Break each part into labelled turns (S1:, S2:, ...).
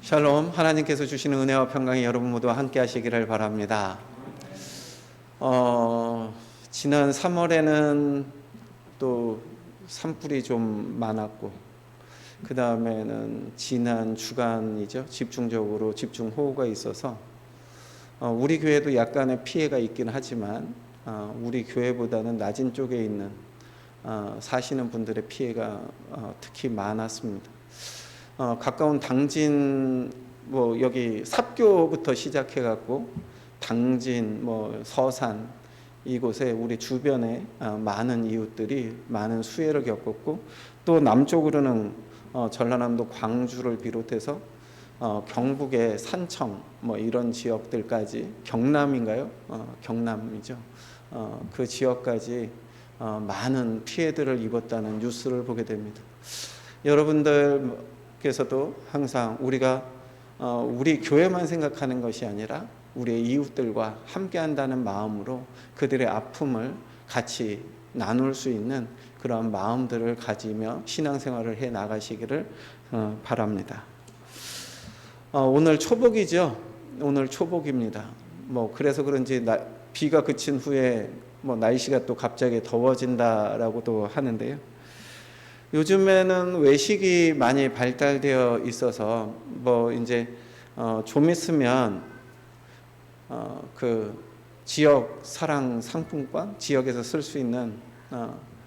S1: 샬롬, 하나님께서 주시는 은혜와 평강이 여러분 모두와 함께 하시기를 바랍니다. 지난 3월에는 또 산불이 좀 많았고, 그 다음에는 지난 주간이죠. 집중적으로 집중호우가 있어서 우리 교회도 약간의 피해가 있긴 하지만 우리 교회보다는 낮은 쪽에 있는 사시는 분들의 피해가 특히 많았습니다. 가까운 당진 여기 삽교부터 시작해 갖고 당진 서산 이곳에 우리 주변에 많은 이웃들이 많은 수해를 겪었고, 또 남쪽으로는 전라남도 광주를 비롯해서 경북의 산청 이런 지역들까지, 경남인가요? 경남이죠. 그 지역까지 많은 피해들을 입었다는 뉴스를 보게 됩니다. 여러분들께서도 항상 우리가 우리 교회만 생각하는 것이 아니라 우리의 이웃들과 함께한다는 마음으로 그들의 아픔을 같이 나눌 수 있는 그런 마음들을 가지며 신앙생활을 해 나가시기를 바랍니다. 오늘 초복이죠. 오늘 초복입니다. 그래서 그런지 비가 그친 후에 날씨가 또 갑자기 더워진다라고도 하는데요. 요즘에는 외식이 많이 발달되어 있어서 이제 좀 있으면 그 지역 사랑 상품권, 지역에서 쓸 수 있는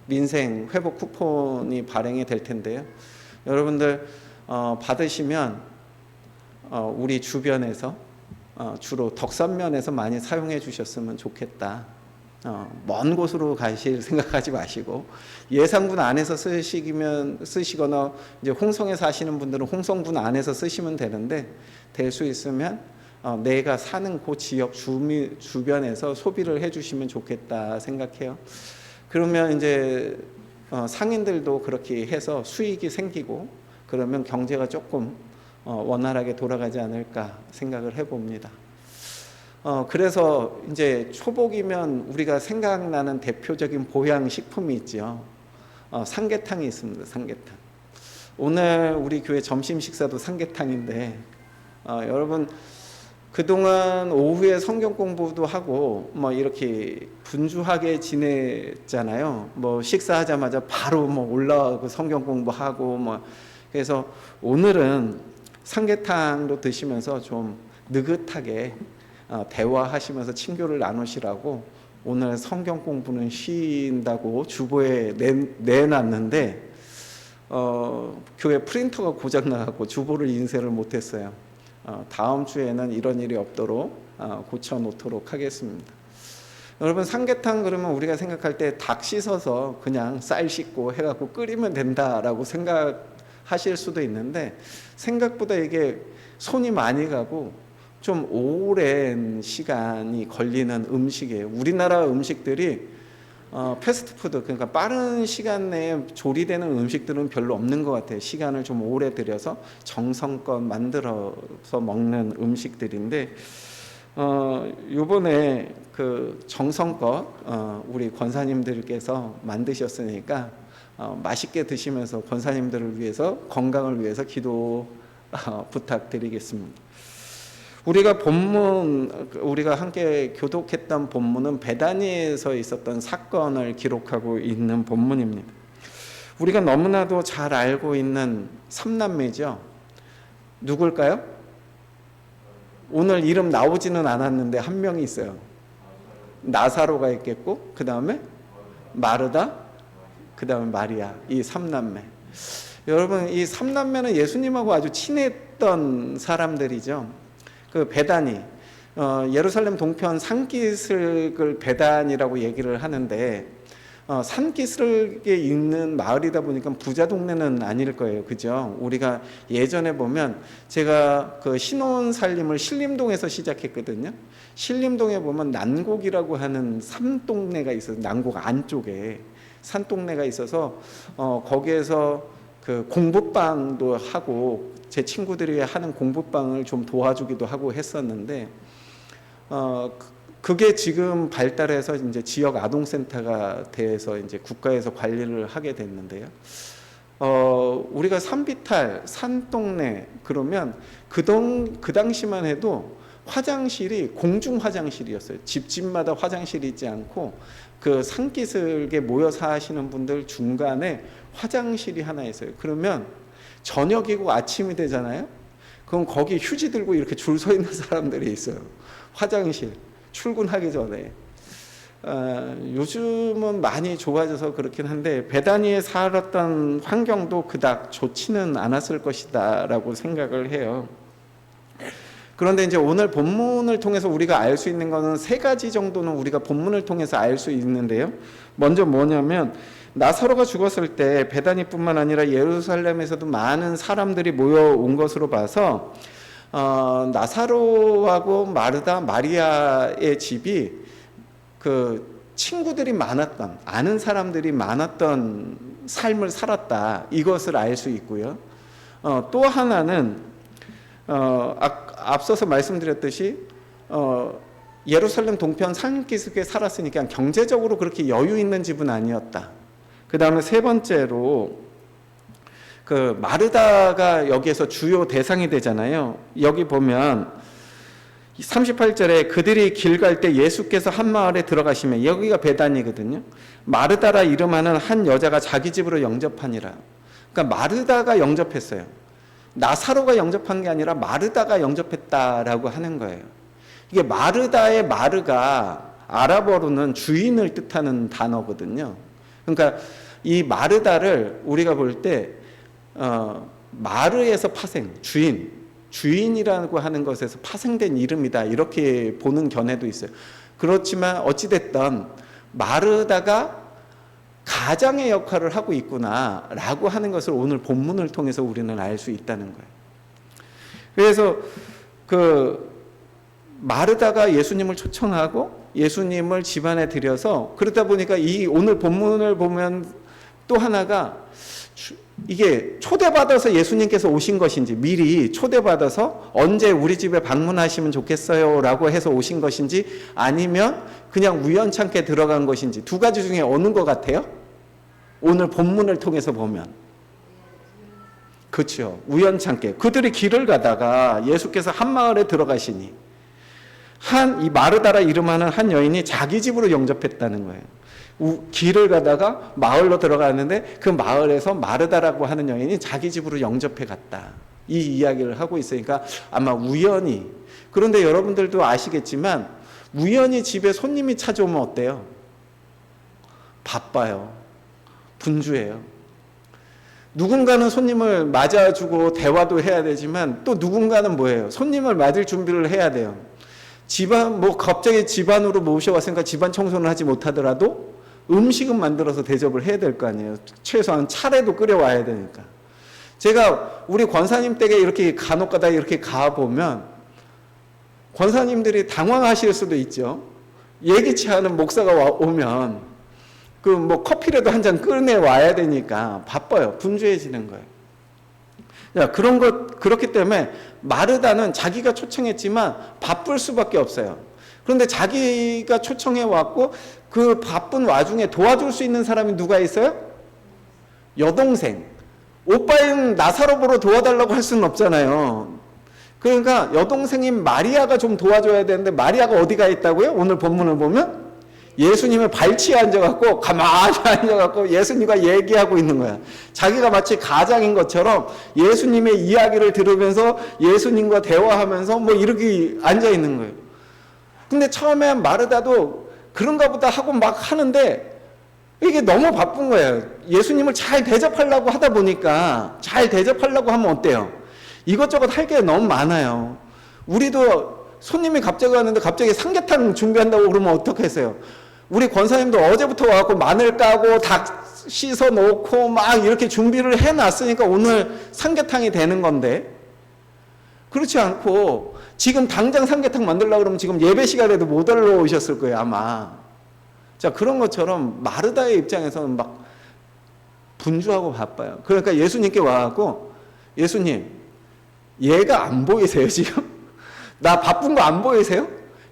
S1: 민생 회복 쿠폰이 발행이 될 텐데요. 여러분들 받으시면 우리 주변에서 주로 덕산면에서 많이 사용해 주셨으면 좋겠다. 먼 곳으로 가실 생각하지 마시고 예산군 안에서 쓰시거나 이제 홍성에 사시는 분들은 홍성군 안에서 쓰시면 되는데, 될 수 있으면 내가 사는 그 지역 주변에서 소비를 해주시면 좋겠다 생각해요. 그러면 이제 상인들도 그렇게 해서 수익이 생기고, 그러면 경제가 조금 원활하게 돌아가지 않을까 생각을 해봅니다. 그래서 이제 초복이면 우리가 생각나는 대표적인 보양식품이 있죠. 삼계탕이 있습니다. 삼계탕. 오늘 우리 교회 점심 식사도 삼계탕인데, 여러분 그동안 오후에 성경 공부도 하고 이렇게 분주하게 지냈잖아요. 식사하자마자 바로 올라가고 성경 공부하고 그래서 오늘은 삼계탕도 드시면서 좀 느긋하게 대화하시면서 친교를 나누시라고 오늘 성경 공부는 쉰다고 주보에 내놨는데 교회 프린터가 고장 나갖고 주보를 인쇄를 못했어요. 다음 주에는 이런 일이 없도록 고쳐 놓도록 하겠습니다. 여러분, 삼계탕 그러면 우리가 생각할 때 닭 씻어서 그냥 쌀 씻고 해갖고 끓이면 된다라고 생각하실 수도 있는데, 생각보다 이게 손이 많이 가고 좀 오랜 시간이 걸리는 음식이에요. 우리나라 음식들이 패스트푸드, 그러니까 빠른 시간 내에 조리되는 음식들은 별로 없는 것 같아요. 시간을 좀 오래 들여서 정성껏 만들어서 먹는 음식들인데, 요번에 그 정성껏 우리 권사님들께서 만드셨으니까 맛있게 드시면서 권사님들을 위해서, 건강을 위해서 기도 부탁드리겠습니다. 우리가 함께 교독했던 본문은 베다니에서 있었던 사건을 기록하고 있는 본문입니다. 우리가 너무나도 잘 알고 있는 삼남매죠. 누굴까요? 오늘 이름 나오지는 않았는데 한 명이 있어요. 나사로가 있겠고, 그 다음에 마르다, 그 다음에 마리아. 이 삼남매. 여러분, 이 삼남매는 예수님하고 아주 친했던 사람들이죠. 그 베다니, 예루살렘 동편 산기슭을 베단이라고 얘기를 하는데, 산기슭에 있는 마을이다 보니까 부자 동네는 아닐 거예요. 그죠? 우리가 예전에 보면, 제가 그 신혼 살림을 신림동에서 시작했거든요. 신림동에 보면 난곡이라고 하는 산동네가 있어요. 난곡 안쪽에 산동네가 있어서 거기에서 그 공부방도 하고, 제 친구들이 하는 공부방을 좀 도와주기도 하고 했었는데, 그게 지금 발달해서 이제 지역 아동센터가 돼서 이제 국가에서 관리를 하게 됐는데요. 우리가 산비탈, 산동네 그러면 그 당시만 해도 화장실이 공중 화장실이었어요. 집집마다 화장실이 있지 않고 그 산기슭에 모여 사시는 분들 중간에 화장실이 하나 있어요. 그러면 저녁이고 아침이 되잖아요. 그럼 거기 휴지 들고 이렇게 줄 서 있는 사람들이 있어요. 화장실 출근하기 전에. 요즘은 많이 좋아져서 그렇긴 한데 베다니에 살았던 환경도 그닥 좋지는 않았을 것이다 라고 생각을 해요. 그런데 이제 오늘 본문을 통해서 우리가 알 수 있는 거는 세 가지 정도는 우리가 본문을 통해서 알 수 있는데요. 먼저 뭐냐면 나사로가 죽었을 때 베다니뿐만 아니라 예루살렘에서도 많은 사람들이 모여온 것으로 봐서 나사로하고 마르다, 마리아의 집이 그 친구들이 많았던, 아는 사람들이 많았던 삶을 살았다, 이것을 알 수 있고요. 또 하나는 앞서서 말씀드렸듯이 예루살렘 동편 산기슭에 살았으니까 경제적으로 그렇게 여유 있는 집은 아니었다. 그 다음에 세 번째로 그 마르다가 여기에서 주요 대상이 되잖아요. 여기 보면 38절에 그들이 길 갈 때 예수께서 한 마을에 들어가시면, 여기가 베다니거든요. 마르다라 이름하는 한 여자가 자기 집으로 영접하니라. 그러니까 마르다가 영접했어요. 나사로가 영접한 게 아니라 마르다가 영접했다라고 하는 거예요. 이게 마르다의 마르가 아랍어로는 주인을 뜻하는 단어거든요. 그러니까 이 마르다를 우리가 볼 때 마르에서 파생, 주인이라고 하는 것에서 파생된 이름이다, 이렇게 보는 견해도 있어요. 그렇지만 어찌됐든 마르다가 가장의 역할을 하고 있구나 라고 하는 것을 오늘 본문을 통해서 우리는 알 수 있다는 거예요. 그래서 그 마르다가 예수님을 초청하고 예수님을 집안에 들여서, 그러다 보니까 이 오늘 본문을 보면 또 하나가 이게 초대받아서 예수님께서 오신 것인지, 미리 초대받아서 언제 우리 집에 방문하시면 좋겠어요 라고 해서 오신 것인지, 아니면 그냥 우연찮게 들어간 것인지, 두 가지 중에 어느 것 같아요? 오늘 본문을 통해서 보면 그렇죠, 우연찮게. 그들이 길을 가다가 예수께서 한 마을에 들어가시니 이 마르다라 이름하는 한 여인이 자기 집으로 영접했다는 거예요. 길을 가다가 마을로 들어가는데 그 마을에서 마르다라고 하는 여인이 자기 집으로 영접해 갔다, 이 이야기를 하고 있으니까 아마 우연히. 그런데 여러분들도 아시겠지만 우연히 집에 손님이 찾아오면 어때요? 바빠요. 분주해요. 누군가는 손님을 맞아주고 대화도 해야 되지만 또 누군가는 뭐예요? 손님을 맞을 준비를 해야 돼요. 갑자기 집안으로 모셔왔으니까 집안 청소는 하지 못하더라도 음식은 만들어서 대접을 해야 될 거 아니에요. 최소한 차례도 끓여와야 되니까. 제가 우리 권사님 댁에 이렇게 간혹가다 이렇게 가보면 권사님들이 당황하실 수도 있죠. 예기치 않은 목사가 오면 커피라도 한 잔 꺼내와야 되니까 바빠요. 분주해지는 거예요. 그렇기 때문에 마르다는 자기가 초청했지만 바쁠 수밖에 없어요. 그런데 자기가 초청해 왔고 그 바쁜 와중에 도와줄 수 있는 사람이 누가 있어요? 여동생. 오빠인 나사로 보러 도와달라고 할 수는 없잖아요. 그러니까 여동생인 마리아가 좀 도와줘야 되는데, 마리아가 어디가 있다고요? 오늘 본문을 보면 예수님의 발치에 앉아갖고 가만히 앉아갖고 예수님과 얘기하고 있는 거야. 자기가 마치 가장인 것처럼 예수님의 이야기를 들으면서 예수님과 대화하면서 이렇게 앉아 있는 거예요. 근데 처음에 마르다도 그런가 보다 하고 막 하는데 이게 너무 바쁜 거예요. 예수님을 잘 대접하려고 하다 보니까, 잘 대접하려고 하면 어때요? 이것저것 할 게 너무 많아요. 우리도 손님이 갑자기 왔는데 갑자기 삼계탕 준비한다고 그러면 어떡했어요? 우리 권사님도 어제부터 와갖고 마늘 까고 닭 씻어 놓고 막 이렇게 준비를 해놨으니까 오늘 삼계탕이 되는 건데, 그렇지 않고 지금 당장 삼계탕 만들려고 그러면 지금 예배 시간에도 못 올라오셨을 거예요, 아마. 자, 그런 것처럼 마르다의 입장에서는 막 분주하고 바빠요. 그러니까 예수님께 와갖고, 예수님, 얘가 안 보이세요, 지금? 나 바쁜 거 안 보이세요?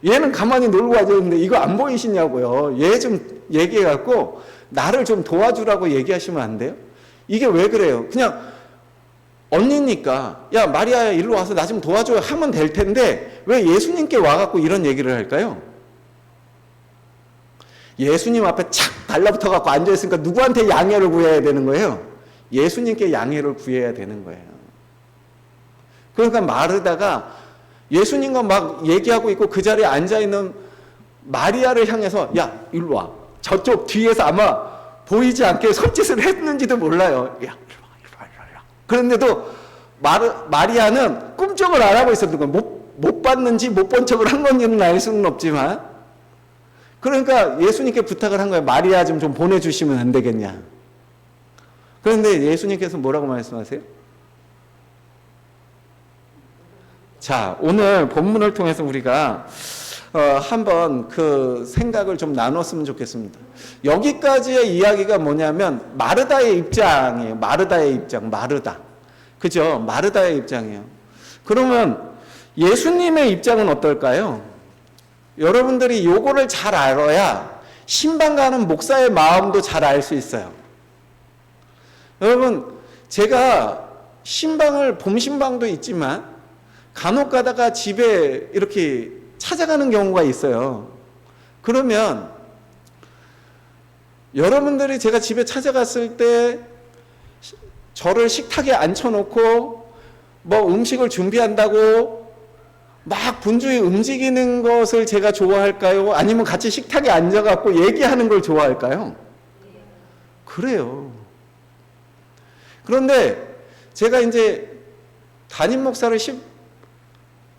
S1: 얘는 가만히 놀고 와줬는데 이거 안 보이시냐고요. 얘 좀 얘기해갖고 나를 좀 도와주라고 얘기하시면 안 돼요? 이게 왜 그래요? 그냥 언니니까 야 마리아야 일로 와서 나 좀 도와줘 하면 될 텐데 왜 예수님께 와갖고 이런 얘기를 할까요? 예수님 앞에 착 달라붙어갖고 앉아있으니까 누구한테 양해를 구해야 되는 거예요? 예수님께 양해를 구해야 되는 거예요. 그러니까 마르다가 예수님과 막 얘기하고 있고 그 자리에 앉아있는 마리아를 향해서 야 일로 와. 저쪽 뒤에서 아마 보이지 않게 손짓을 했는지도 몰라요. 야 일로 와. 그런데도 마리아는 꿈쩍을 안 하고 있었던 거예요. 못 봤는지 못 본 척을 한 건지는 알 수는 없지만 그러니까 예수님께 부탁을 한 거예요. 마리아 좀 보내주시면 안 되겠냐. 그런데 예수님께서 뭐라고 말씀하세요? 자, 오늘 본문을 통해서 우리가 한번 그 생각을 좀 나눴으면 좋겠습니다. 여기까지의 이야기가 뭐냐면 마르다의 입장이에요. 마르다의 입장, 마르다. 그죠? 마르다의 입장이에요. 그러면 예수님의 입장은 어떨까요? 여러분들이 요거를 잘 알아야 신방 가는 목사의 마음도 잘 알 수 있어요. 여러분, 제가 신방을 봄 신방도 있지만 간혹 가다가 집에 이렇게 찾아가는 경우가 있어요. 그러면 여러분들이 제가 집에 찾아갔을 때 저를 식탁에 앉혀놓고 뭐 음식을 준비한다고 막 분주히 움직이는 것을 제가 좋아할까요? 아니면 같이 식탁에 앉아갖고 얘기하는 걸 좋아할까요? 그래요. 그런데 제가 이제 담임 목사를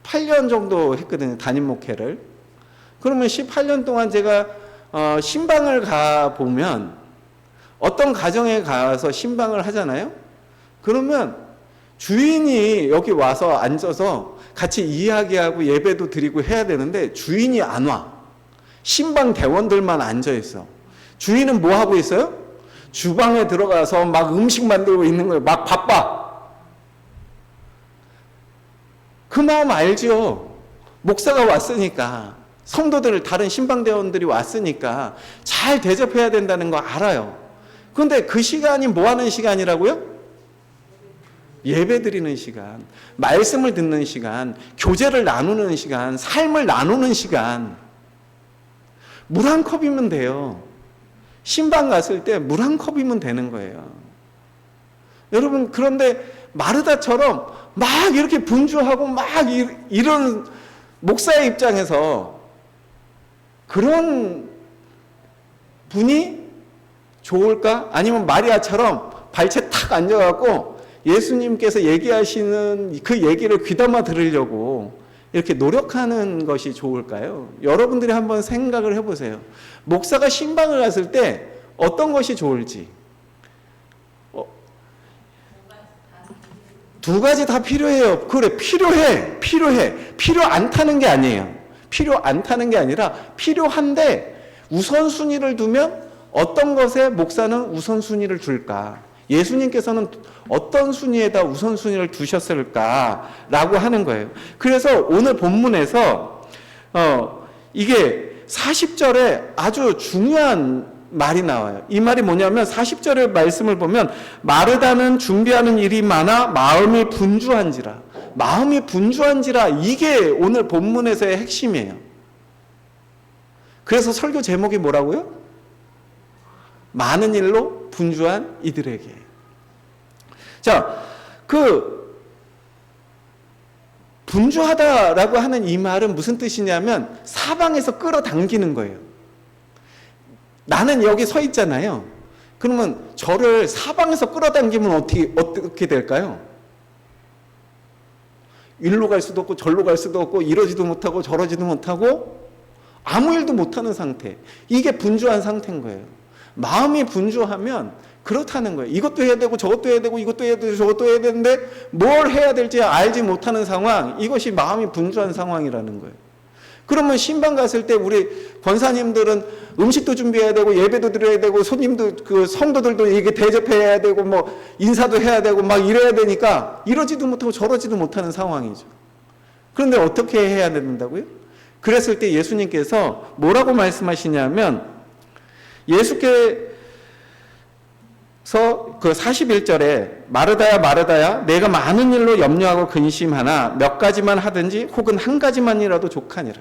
S1: 18년 정도 했거든요. 담임 목회를. 그러면 18년 동안 제가 신방을 가보면 어떤 가정에 가서 신방을 하잖아요. 그러면 주인이 여기 와서 앉아서 같이 이야기하고 예배도 드리고 해야 되는데 주인이 안 와. 신방 대원들만 앉아있어. 주인은 뭐 하고 있어요? 주방에 들어가서 막 음식 만들고 있는 거예요. 막 바빠. 그 마음 알죠? 목사가 왔으니까, 성도들, 다른 신방대원들이 왔으니까 잘 대접해야 된다는 거 알아요. 그런데 그 시간이 뭐 하는 시간이라고요? 예배 드리는 시간, 말씀을 듣는 시간, 교제를 나누는 시간, 삶을 나누는 시간. 물 한 컵이면 돼요. 신방 갔을 때 물 한 컵이면 되는 거예요. 여러분, 그런데 마르다처럼 막 이렇게 분주하고 막 이런 목사의 입장에서 그런 분이 좋을까? 아니면 마리아처럼 발채 탁 앉아갖고 예수님께서 얘기하시는 그 얘기를 귀담아 들으려고 이렇게 노력하는 것이 좋을까요? 여러분들이 한번 생각을 해보세요. 목사가 신방을 갔을 때 어떤 것이 좋을지. 두 가지 다 필요해요. 그래, 필요해. 필요 않다는 게 아니에요. 필요 않다는 게 아니라 필요한데 우선순위를 두면 어떤 것에 목사는 우선순위를 둘까? 예수님께서는 어떤 순위에다 우선순위를 두셨을까라고 하는 거예요. 그래서 오늘 본문에서 이게 40절에 아주 중요한 말이 나와요. 이 말이 뭐냐면 40절의 말씀을 보면 마르다는 준비하는 일이 많아 마음이 분주한지라. 마음이 분주한지라, 이게 오늘 본문에서의 핵심이에요. 그래서 설교 제목이 뭐라고요? 많은 일로 분주한 이들에게. 자, 분주하다라고 하는 이 말은 무슨 뜻이냐면 사방에서 끌어당기는 거예요. 나는 여기 서 있잖아요. 그러면 저를 사방에서 끌어당기면 어떻게 될까요? 일로 갈 수도 없고 절로 갈 수도 없고 이러지도 못하고 저러지도 못하고 아무 일도 못하는 상태. 이게 분주한 상태인 거예요. 마음이 분주하면 그렇다는 거예요. 이것도 해야 되고 저것도 해야 되고 이것도 해야 되고 저것도 해야 되는데 뭘 해야 될지 알지 못하는 상황, 이것이 마음이 분주한 상황이라는 거예요. 그러면 신방 갔을 때 우리 권사님들은 음식도 준비해야 되고 예배도 드려야 되고 손님도 그 성도들도 이게 대접해야 되고 뭐 인사도 해야 되고 막 이래야 되니까 이러지도 못하고 저러지도 못하는 상황이죠. 그런데 어떻게 해야 된다고요? 그랬을 때 예수님께서 뭐라고 말씀하시냐면 예수께서 그 41절에 마르다야 마르다야 내가 많은 일로 염려하고 근심하나 몇 가지만 하든지 혹은 한 가지만이라도 족하니라.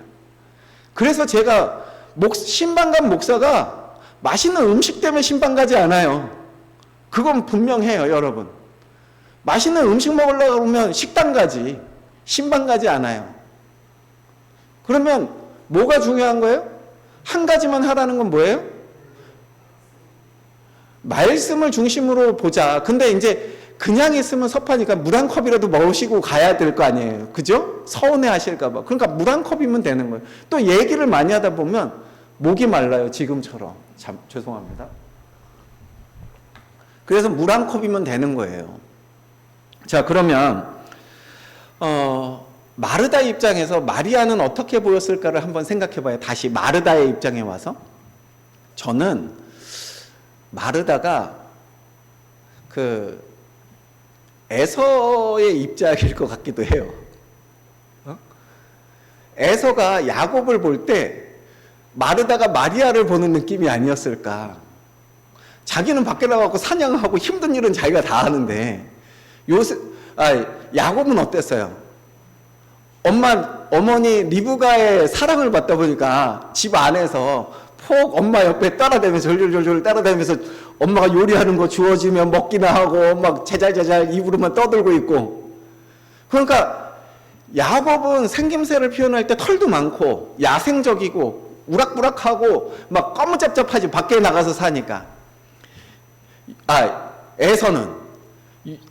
S1: 그래서 제가 신방 간 목사가 맛있는 음식 때문에 신방 가지 않아요. 그건 분명해요, 여러분. 맛있는 음식 먹으려고 그러면 식당 가지, 신방 가지 않아요. 그러면 뭐가 중요한 거예요? 한 가지만 하라는 건 뭐예요? 말씀을 중심으로 보자. 근데 이제 그냥 있으면 섭하니까 물 한 컵이라도 마시고 가야 될 거 아니에요. 그죠? 서운해 하실까봐. 그러니까 물 한 컵이면 되는 거예요. 또 얘기를 많이 하다 보면 목이 말라요. 지금처럼. 참, 죄송합니다. 그래서 물 한 컵이면 되는 거예요. 자, 그러면, 마르다 입장에서 마리아는 어떻게 보였을까를 한번 생각해 봐요. 다시 마르다의 입장에 와서. 저는 마르다가 에서의 입장일 것 같기도 해요. 에서가 야곱을 볼 때 마르다가 마리아를 보는 느낌이 아니었을까. 자기는 밖에 나가고 사냥하고 힘든 일은 자기가 다 하는데 야곱은 어땠어요? 어머니 리브가의 사랑을 받다 보니까 집 안에서 폭 엄마 옆에 따라다니면서 졸졸졸 따라다니면서 엄마가 요리하는 거 주워지면 먹기나 하고 막 제잘제잘 입으로만 떠들고 있고. 그러니까 야곱은 생김새를 표현할 때 털도 많고 야생적이고 우락부락하고 막 꺼무잡잡하지, 밖에 나가서 사니까. 에서는,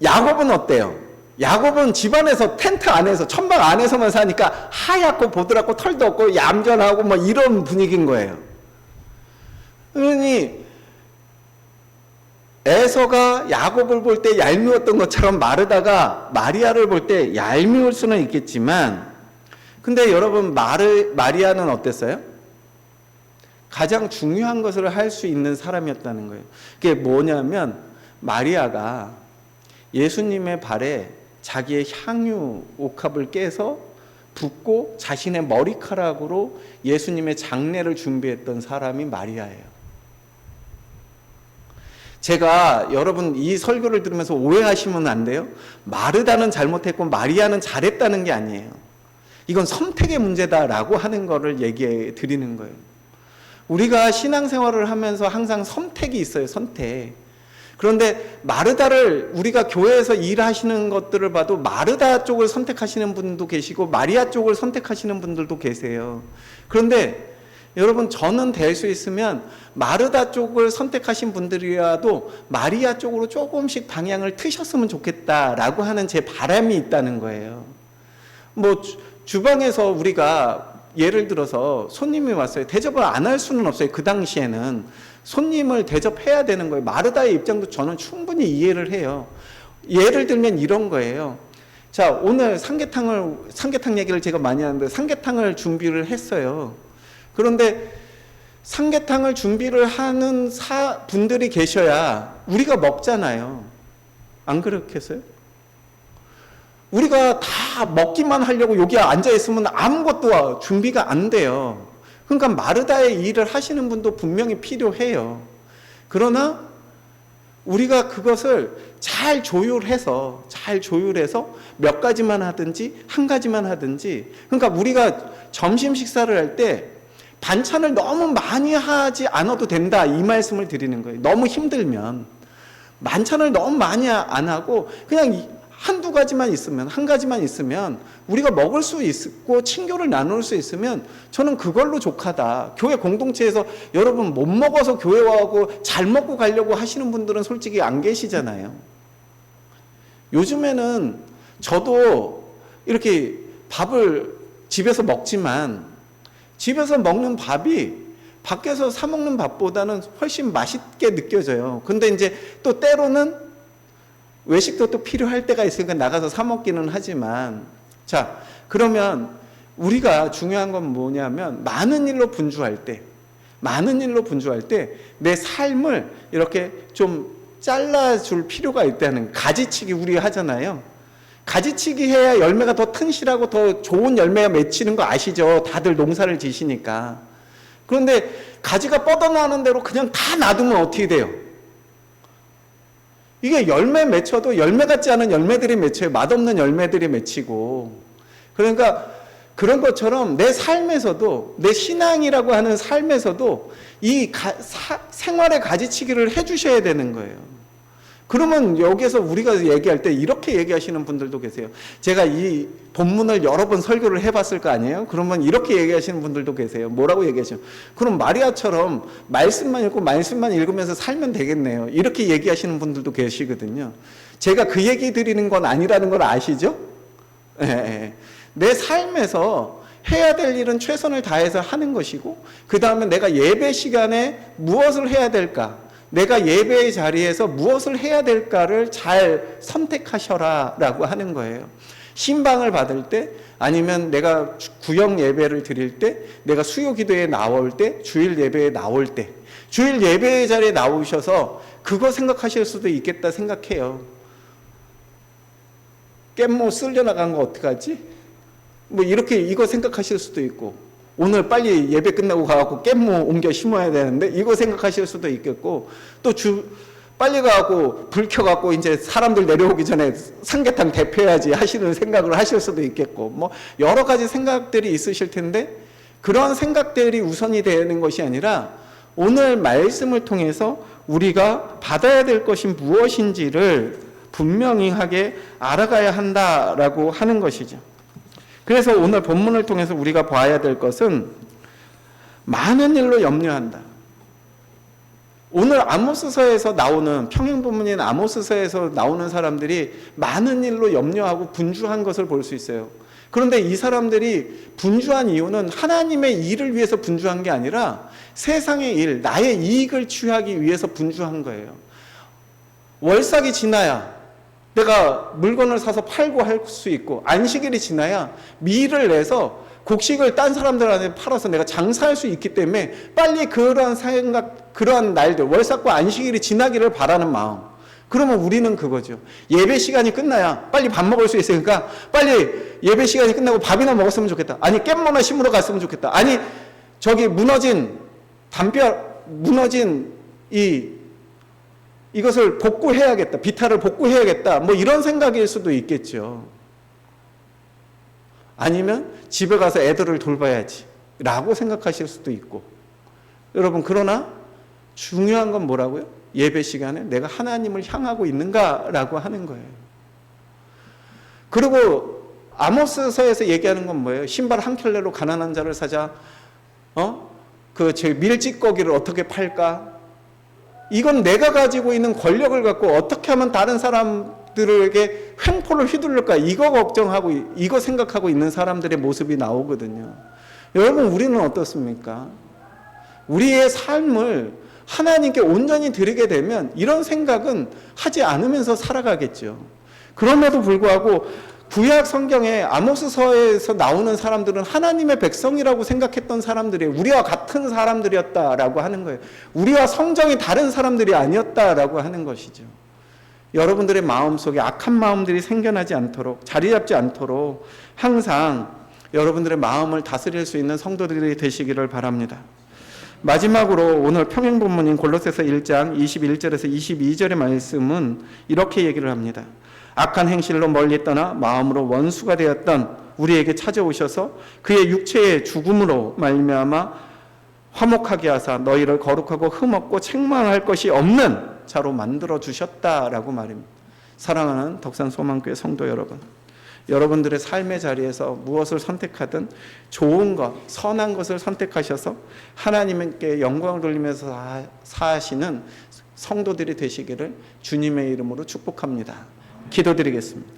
S1: 야곱은 어때요? 야곱은 집안에서 텐트 안에서 천막 안에서만 사니까 하얗고 보드랍고 털도 없고 얌전하고 뭐 이런 분위기인 거예요. 그러니 에서가 야곱을 볼 때 얄미웠던 것처럼 마르다가 마리아를 볼 때 얄미울 수는 있겠지만, 근데 여러분 마리아는 어땠어요? 가장 중요한 것을 할 수 있는 사람이었다는 거예요. 그게 뭐냐면 마리아가 예수님의 발에 자기의 향유 옥합을 깨서 붓고 자신의 머리카락으로 예수님의 장례를 준비했던 사람이 마리아예요. 제가 여러분 이 설교를 들으면서 오해하시면 안 돼요. 마르다는 잘못했고 마리아는 잘했다는 게 아니에요. 이건 선택의 문제다라고 하는 거를 얘기해 드리는 거예요. 우리가 신앙생활을 하면서 항상 선택이 있어요. 선택. 그런데 마르다를, 우리가 교회에서 일하시는 것들을 봐도 마르다 쪽을 선택하시는 분도 계시고 마리아 쪽을 선택하시는 분들도 계세요. 그런데 여러분, 저는 될 수 있으면 마르다 쪽을 선택하신 분들이라도 마리아 쪽으로 조금씩 방향을 트셨으면 좋겠다라고 하는 제 바람이 있다는 거예요. 뭐 주방에서 우리가 예를 들어서 손님이 왔어요. 대접을 안 할 수는 없어요. 그 당시에는 손님을 대접해야 되는 거예요. 마르다의 입장도 저는 충분히 이해를 해요. 예를 들면 이런 거예요. 자, 오늘 삼계탕 얘기를 제가 많이 하는데 삼계탕을 준비를 했어요. 그런데 삼계탕을 준비를 하는 분들이 계셔야 우리가 먹잖아요. 안 그렇겠어요? 우리가 다 먹기만 하려고 여기 앉아 있으면 아무것도 준비가 안 돼요. 그러니까 마르다의 일을 하시는 분도 분명히 필요해요. 그러나 우리가 그것을 잘 조율해서 몇 가지만 하든지 한 가지만 하든지, 그러니까 우리가 점심 식사를 할 때 반찬을 너무 많이 하지 않아도 된다, 이 말씀을 드리는 거예요. 너무 힘들면 반찬을 너무 많이 안 하고 그냥 한두 가지만 있으면, 한 가지만 있으면 우리가 먹을 수 있고 친교를 나눌 수 있으면 저는 그걸로 족하다. 교회 공동체에서 여러분 못 먹어서 교회 와고 잘 먹고 가려고 하시는 분들은 솔직히 안 계시잖아요. 요즘에는 저도 이렇게 밥을 집에서 먹지만 집에서 먹는 밥이 밖에서 사 먹는 밥보다는 훨씬 맛있게 느껴져요. 근데 이제 또 때로는 외식도 또 필요할 때가 있으니까 나가서 사 먹기는 하지만, 자, 그러면 우리가 중요한 건 뭐냐면 많은 일로 분주할 때 내 삶을 이렇게 좀 잘라줄 필요가 있다는, 가지치기 우리가 하잖아요. 가지치기 해야 열매가 더 튼실하고 더 좋은 열매가 맺히는 거 아시죠? 다들 농사를 지시니까. 그런데 가지가 뻗어나오는 대로 그냥 다 놔두면 어떻게 돼요? 이게 열매 맺혀도 열매 같지 않은 열매들이 맺혀요. 맛없는 열매들이 맺히고. 그러니까 그런 것처럼 내 삶에서도, 내 신앙이라고 하는 삶에서도 이 생활의 가지치기를 해주셔야 되는 거예요. 그러면 여기에서 우리가 얘기할 때 이렇게 얘기하시는 분들도 계세요. 제가 이 본문을 여러 번 설교를 해봤을 거 아니에요? 그러면 이렇게 얘기하시는 분들도 계세요. 뭐라고 얘기하시죠? 그럼 마리아처럼 말씀만 읽고 말씀만 읽으면서 살면 되겠네요. 이렇게 얘기하시는 분들도 계시거든요. 제가 그 얘기 드리는 건 아니라는 걸 아시죠? 네. 내 삶에서 해야 될 일은 최선을 다해서 하는 것이고, 그 다음에 내가 예배 시간에 무엇을 해야 될까? 내가 예배의 자리에서 무엇을 해야 될까를 잘 선택하셔라 라고 하는 거예요. 신방을 받을 때, 아니면 내가 구역 예배를 드릴 때, 내가 수요 기도에 나올 때, 주일 예배에 나올 때, 주일 예배의 자리에 나오셔서 그거 생각하실 수도 있겠다 생각해요. 깻모 쓸려나간 거 어떡하지? 뭐 이렇게 이거 생각하실 수도 있고, 오늘 빨리 예배 끝나고 가갖고 깻모 옮겨 심어야 되는데 이거 생각하실 수도 있겠고, 또 빨리 가갖고 불 켜갖고 이제 사람들 내려오기 전에 삼계탕 데펴야지 하시는 생각을 하실 수도 있겠고, 뭐 여러 가지 생각들이 있으실 텐데, 그런 생각들이 우선이 되는 것이 아니라 오늘 말씀을 통해서 우리가 받아야 될 것이 무엇인지를 분명히 하게 알아가야 한다라고 하는 것이죠. 그래서 오늘 본문을 통해서 우리가 봐야 될 것은 많은 일로 염려한다. 오늘 아모스서에서 나오는, 평행 본문인 아모스서에서 나오는 사람들이 많은 일로 염려하고 분주한 것을 볼 수 있어요. 그런데 이 사람들이 분주한 이유는 하나님의 일을 위해서 분주한 게 아니라 세상의 일, 나의 이익을 취하기 위해서 분주한 거예요. 월삭이 지나야 내가 물건을 사서 팔고 할 수 있고, 안식일이 지나야 밀을 내서 곡식을 딴 사람들한테 팔아서 내가 장사할 수 있기 때문에 빨리 그러한 생각, 그러한 날들, 월삭과 안식일이 지나기를 바라는 마음. 그러면 우리는 그거죠. 예배 시간이 끝나야 빨리 밥 먹을 수 있으니까 빨리 예배 시간이 끝나고 밥이나 먹었으면 좋겠다. 아니 깻모나 심으러 갔으면 좋겠다. 아니 저기 무너진 이것을 복구해야겠다. 비탈을 복구해야겠다. 뭐 이런 생각일 수도 있겠죠. 아니면 집에 가서 애들을 돌봐야지 라고 생각하실 수도 있고. 여러분, 그러나 중요한 건 뭐라고요? 예배 시간에 내가 하나님을 향하고 있는가라고 하는 거예요. 그리고 아모스서에서 얘기하는 건 뭐예요? 신발 한 켤레로 가난한 자를 사자. 제 밀집거기를 어떻게 팔까? 이건 내가 가지고 있는 권력을 갖고 어떻게 하면 다른 사람들에게 횡포를 휘둘를까? 이거 걱정하고, 이거 생각하고 있는 사람들의 모습이 나오거든요. 여러분, 우리는 어떻습니까? 우리의 삶을 하나님께 온전히 드리게 되면 이런 생각은 하지 않으면서 살아가겠죠. 그럼에도 불구하고 구약 성경에 아모스서에서 나오는 사람들은 하나님의 백성이라고 생각했던 사람들이에요. 우리와 같은 사람들이었다라고 하는 거예요. 우리와 성정이 다른 사람들이 아니었다라고 하는 것이죠. 여러분들의 마음속에 악한 마음들이 생겨나지 않도록, 자리 잡지 않도록 항상 여러분들의 마음을 다스릴 수 있는 성도들이 되시기를 바랍니다. 마지막으로 오늘 평행 본문인 골로새서 1장 21절에서 22절의 말씀은 이렇게 얘기를 합니다. 악한 행실로 멀리 떠나 마음으로 원수가 되었던 우리에게 찾아오셔서 그의 육체의 죽음으로 말미암아 화목하게 하사 너희를 거룩하고 흠없고 책망할 것이 없는 자로 만들어 주셨다라고 말입니다. 사랑하는 덕산소망교회 성도 여러분, 여러분들의 삶의 자리에서 무엇을 선택하든 좋은 것, 선한 것을 선택하셔서 하나님께 영광을 돌리면서 사시는 성도들이 되시기를 주님의 이름으로 축복합니다. 기도드리겠습니다.